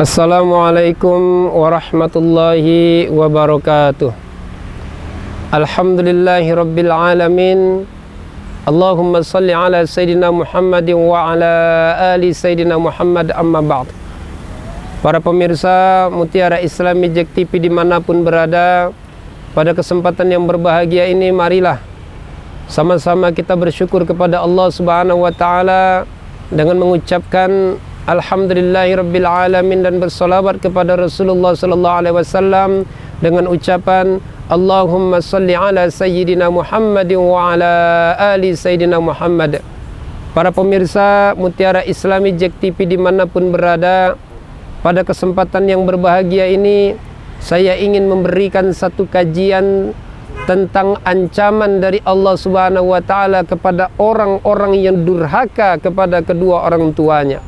Assalamualaikum warahmatullahi wabarakatuh. Alhamdulillahi rabbil alamin. Allahumma salli ala Sayyidina Muhammadin wa ala ali Sayyidina Muhammad, amma ba'd. Para pemirsa Mutiara Islami Jack TV dimanapun berada, pada kesempatan yang berbahagia ini marilah sama-sama kita bersyukur kepada Allah Subhanahu wa Ta'ala dengan mengucapkan Alhamdulillahirabbil alamin dan bersolawat kepada Rasulullah sallallahu alaihi wasallam dengan ucapan Allahumma salli ala Sayyidina Muhammadin wa ala ali Sayyidina Muhammad. Para pemirsa Mutiara Islami Jack TV dimanapun berada, pada kesempatan yang berbahagia ini saya ingin memberikan satu kajian tentang ancaman dari Allah Subhanahu wa Ta'ala kepada orang-orang yang durhaka kepada kedua orang tuanya.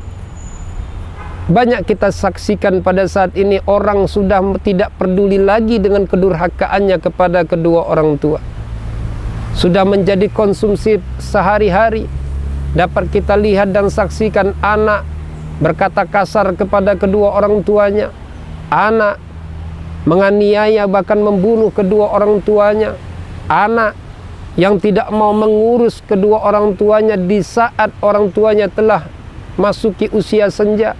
Banyak kita saksikan pada saat ini orang sudah tidak peduli lagi dengan kedurhakaannya kepada kedua orang tua. Sudah menjadi konsumsi sehari-hari. Dapat kita lihat dan saksikan anak berkata kasar kepada kedua orang tuanya. Anak menganiaya bahkan membunuh kedua orang tuanya. Anak yang tidak mau mengurus kedua orang tuanya di saat orang tuanya telah masuki usia senja.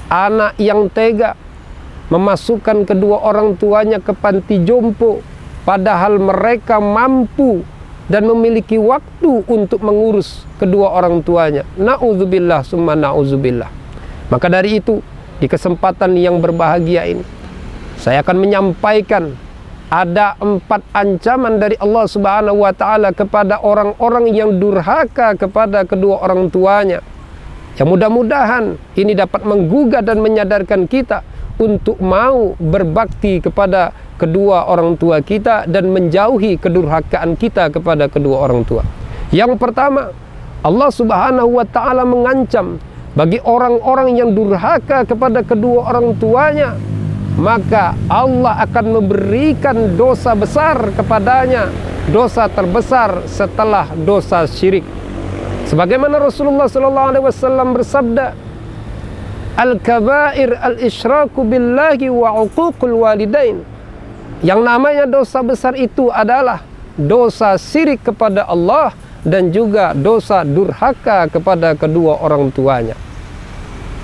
Anak yang tega memasukkan kedua orang tuanya ke panti jompo, padahal mereka mampu dan memiliki waktu untuk mengurus kedua orang tuanya. Na'udzubillah summa na'udzubillah. Maka dari itu, di kesempatan yang berbahagia ini, saya akan menyampaikan ada 4 ancaman dari Allah Subhanahu wa Ta'ala kepada orang-orang yang durhaka kepada kedua orang tuanya. Yang mudah-mudahan ini dapat menggugah dan menyadarkan kita untuk mau berbakti kepada kedua orang tua kita dan menjauhi kedurhakaan kita kepada kedua orang tua. Yang pertama, Allah Subhanahu wa Ta'ala mengancam bagi orang-orang yang durhaka kepada kedua orang tuanya, maka Allah akan memberikan dosa besar kepadanya, dosa terbesar setelah dosa syirik. Sebagaimana Rasulullah sallallahu alaihi wasallam bersabda, al-kabair al-isyraku billahi wa uququl walidain. Yang namanya dosa besar itu adalah dosa syirik kepada Allah dan juga dosa durhaka kepada kedua orang tuanya.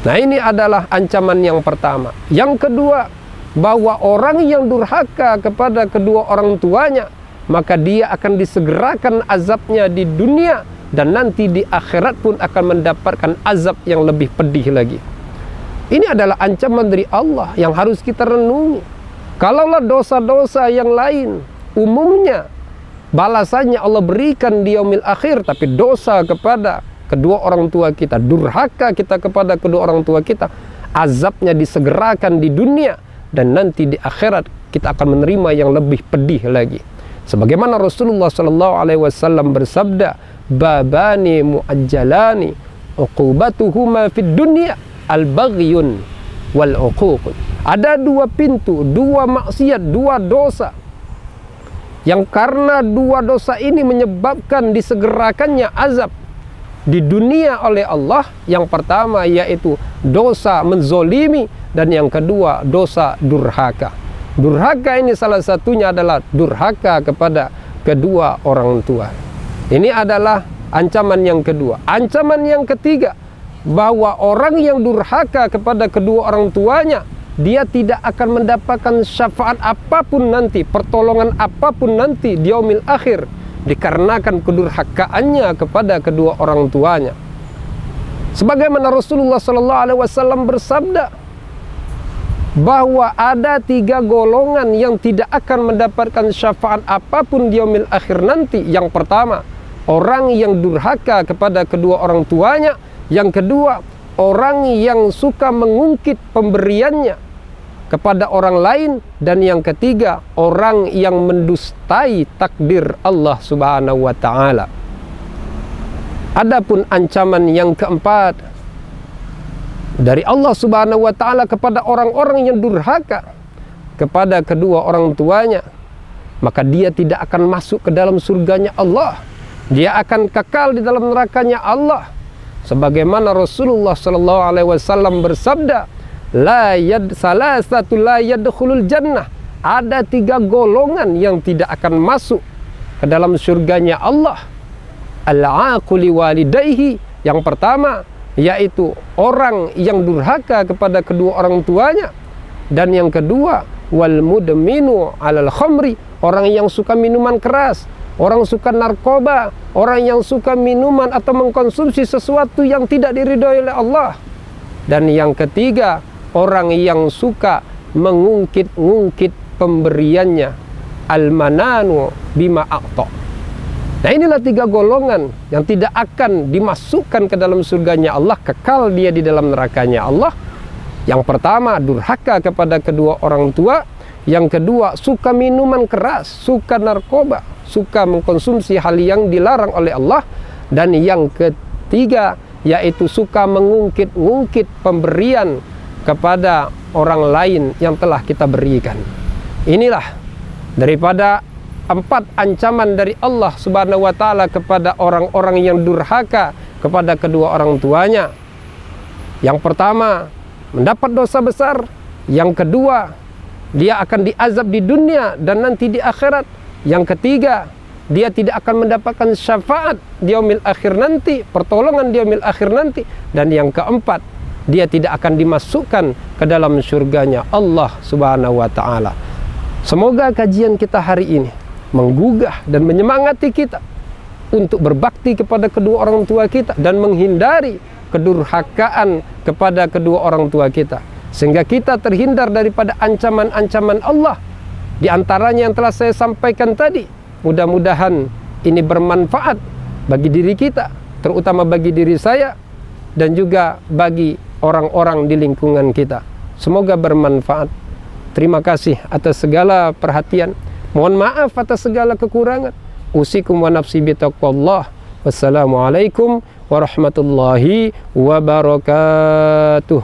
Nah, ini adalah ancaman yang pertama. Yang kedua, bahwa orang yang durhaka kepada kedua orang tuanya, maka dia akan disegerakan azabnya di dunia, dan nanti di akhirat pun akan mendapatkan azab yang lebih pedih lagi. Ini adalah ancaman dari Allah yang harus kita renungi. Kalaulah dosa-dosa yang lain umumnya balasannya Allah berikan di yaumil akhir, tapi dosa kepada kedua orang tua kita, durhaka kita kepada kedua orang tua kita, azabnya disegerakan di dunia, dan nanti di akhirat kita akan menerima yang lebih pedih lagi. Sebagaimana Rasulullah sallallahu alaihi wasallam bersabda, babani muajjalani uqubatuhuma fid dunya al-baghyun wal uquq. Ada 2 pintu, 2 maksiat, 2 dosa yang karena 2 dosa ini menyebabkan disegerakannya azab di dunia oleh Allah. Yang pertama yaitu dosa menzolimi, dan yang kedua dosa durhaka. Durhaka ini salah satunya adalah durhaka kepada kedua orang tua. Ini adalah ancaman yang kedua. Ancaman yang ketiga, bahwa orang yang durhaka kepada kedua orang tuanya, dia tidak akan mendapatkan syafaat apapun nanti, pertolongan apapun nanti di yaumil akhir, dikarenakan kedurhakaannya kepada kedua orang tuanya. Sebagaimana Rasulullah sallallahu alaihi wasallam bersabda bahwa ada 3 golongan yang tidak akan mendapatkan syafaat apapun di yaumil akhir nanti. Yang pertama, orang yang durhaka kepada kedua orang tuanya. Yang kedua, orang yang suka mengungkit pemberiannya kepada orang lain. Dan yang ketiga, orang yang mendustai takdir Allah Subhanahu wa Ta'ala. Adapun ancaman yang keempat dari Allah Subhanahu wa Ta'ala kepada orang-orang yang durhaka kepada kedua orang tuanya, maka dia tidak akan masuk ke dalam surganya Allah. Dia akan kekal di dalam nerakanya Allah. Sebagaimana Rasulullah sallallahu alaihi wasallam bersabda, salasatu la yadkhulul jannah. Ada 3 golongan yang tidak akan masuk ke dalam surganya Allah. Al-aquli walidayhi, yang pertama yaitu orang yang durhaka kepada kedua orang tuanya, dan yang kedua wal mudminu alal khamri, orang yang suka minuman keras, orang suka narkoba, orang yang suka minuman atau mengkonsumsi sesuatu yang tidak diridhoi oleh Allah. Dan yang ketiga, orang yang suka mengungkit-ungkit pemberiannya, al-mananu bima a'ta. Nah, inilah 3 golongan yang tidak akan dimasukkan ke dalam surganya Allah, kekal dia di dalam nerakanya Allah. Yang pertama, durhaka kepada kedua orang tua. Yang kedua, suka minuman keras, suka narkoba, suka mengkonsumsi hal yang dilarang oleh Allah. Dan yang ketiga, yaitu suka mengungkit-ungkit pemberian kepada orang lain yang telah kita berikan. Inilah daripada 4 ancaman dari Allah Subhanahu wa ta'ala kepada orang-orang yang durhaka kepada kedua orang tuanya. Yang pertama, mendapat dosa besar. Yang kedua, dia akan diazab di dunia dan nanti di akhirat. Yang ketiga, dia tidak akan mendapatkan syafaat di yaumil akhir nanti, pertolongan di yaumil akhir nanti. Dan yang keempat, dia tidak akan dimasukkan ke dalam surganya Allah Subhanahu wa ta'ala. Semoga kajian kita hari ini menggugah dan menyemangati kita untuk berbakti kepada kedua orang tua kita dan menghindari kedurhakaan kepada kedua orang tua kita, sehingga kita terhindar daripada ancaman-ancaman Allah. Di antaranya yang telah saya sampaikan tadi. Mudah-mudahan ini bermanfaat bagi diri kita, terutama bagi diri saya dan juga bagi orang-orang di lingkungan kita. Semoga bermanfaat. Terima kasih atas segala perhatian. Mohon maaf atas segala kekurangan. Usikum wa nafsi bitaqwallah. Wassalamualaikum warahmatullahi wabarakatuh.